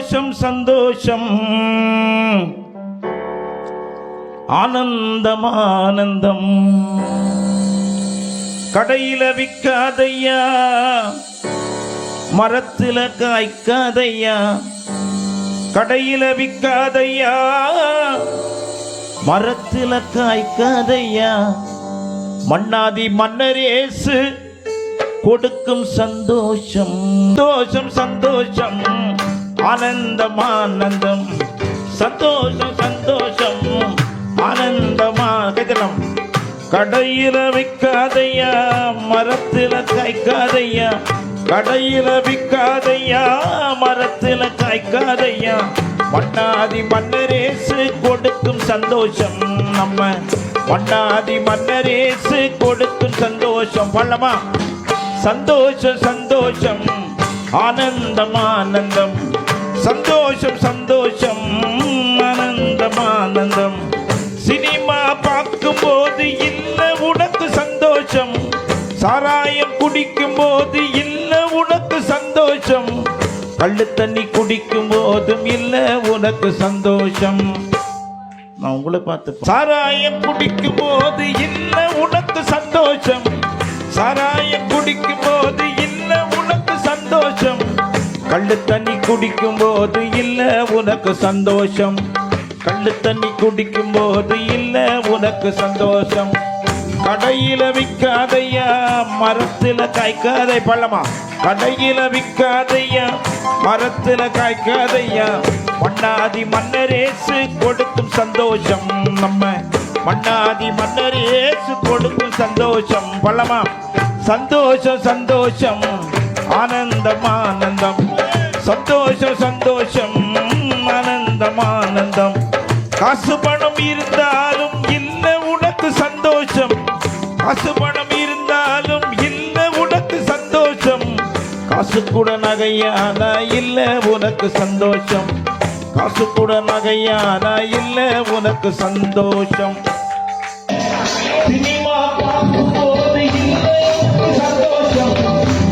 சந்தோஷம் சந்தோஷம் ஆனந்தம் ஆனந்தம். கடையில விற்காதையா, மரத்துல காய்க்காதையா. கடையில விற்காதையா, மரத்துல காய்க்காதையா. மன்னாதி மன்னரேசு கொடுக்கும் சந்தோஷம் சந்தோஷம் சந்தோஷம் ஆனந்தம் ஆனந்தம். சந்தோஷம் சந்தோஷம் ஆனந்தமா கேட்கலாம். கடையில விற்காதையா, மரத்துல காய்க்காதையா. கடையில விற்காதையா, மரத்துல காய்க்காதையா. மன்னாதி மன்னரேசு கொடுக்கும் சந்தோஷம். நம்ம மன்னாதி மன்னரேசு கொடுக்கும் சந்தோஷம். பள்ளமா சந்தோஷம் சந்தோஷம் ஆனந்தம் ஆனந்தம். சந்தோஷம் சந்தோஷம் ஆனந்தம் ஆனந்தம். சினிமா பார்க்கும் போது இல்ல உனக்கு சந்தோஷம். சாராயம் குடிக்கும் போது இல்ல உனக்கு சந்தோஷம். கள்ளு தண்ணி குடிக்கும் போதும் இல்ல உனக்கு சந்தோஷம். நான் உங்களை பார்த்து சாராயம் குடிக்கும் போது இல்ல உனக்கு சந்தோஷம். சாராயம் குடிக்கும் போது இல்ல உனக்கு சந்தோஷம். கள்ளு தண்ணி குடிக்கும் போது இல்ல உனக்கு சந்தோஷம். கள்ளு தண்ணி குடிக்கும் போது இல்ல உனக்கு சந்தோஷம். கடையில விற்காதையா, மரத்துல காய்க்காதை. பள்ளமா கடையில விற்காதையா, மரத்துல காய்க்காதையா. மன்னாதி மன்னரேசு கொடுக்கும் சந்தோஷம். நம்ம மன்னாதி மன்னரேசு கொடுக்கும் சந்தோஷம். பள்ளமா சந்தோஷம் சந்தோஷம் ஆனந்தம் ஆனந்தம். சந்தோஷம் சந்தோஷம் ஆனந்தம் ஆனந்தம். காசு பணம் இருந்தாலும் இல்ல உனக்கு சந்தோஷம். காசு பணம் இருந்தாலும் இல்ல உனக்கு சந்தோஷம். காசு கூட நகையானா இல்ல உனக்கு சந்தோஷம். காசு கூட நகையானா இல்ல உனக்கு சந்தோஷம். சினிமா பார்க்கும் போது இல்ல சந்தோஷம்.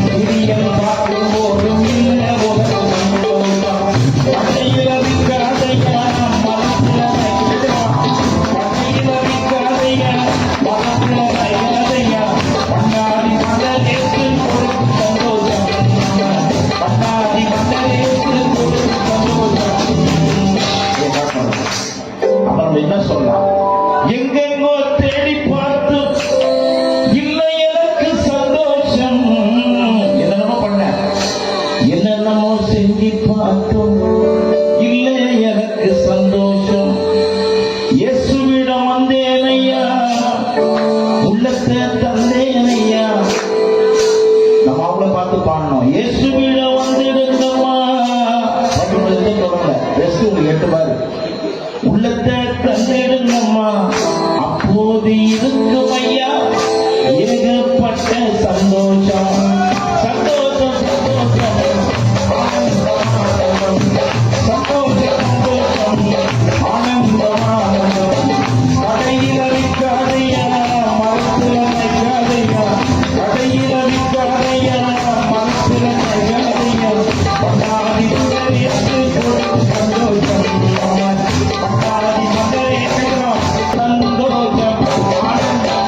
சீரியல் பார்க்கும் போதும் இல்ல உனக்கு சந்தோஷம். கடையில விற்காதையா, மரத்துல கடையில விற்காதையா, மரத்துல வைக்காதையா. மன்னாதி மன்னரேசு கொடுக்கும் சந்தோஷம். மன்னாதி மன்னரேசு கொடுக்கும் சந்தோஷம். அவன் என்ன சொல்லலாம்? எங்கெங்கோ தேடி பார்த்து இல்ல எனக்கு சந்தோஷம். என்னென்னமோ பண்ண, என்னென்னமோ செஞ்சு பார்த்தோம் இல்ல எனக்கு சந்தோஷம். இயேசுவிடம் வந்தேனையா, உள்ளத்தை தந்தேனையா. நம்ம அவங்கள பார்த்து பாடணும். இயேசுவிடம் வந்துடுங்கம்மா. எட்டு பாரு. உள்ளத்தை தந்திடுங்கம்மா, அப்போது இருக்கும் ஐயா ஏகப்பட்ட சந்தோஷம். சந்தோஷம் சந்தோஷம் சந்தோஷம் சந்தோஷம் ஆனந்தம் ஆனந்தம். கடையில விற்காதையா, மரத்துல வைக்காதையா. கடையில விற்காதையா, மரத்துல வைக்காதையா. மன்னாதி மன்னரேசு கொடுக்கும் சந்தோஷம். மன்னாதி மன்னரேசு சந்தோஷம் ஆனந்தம்.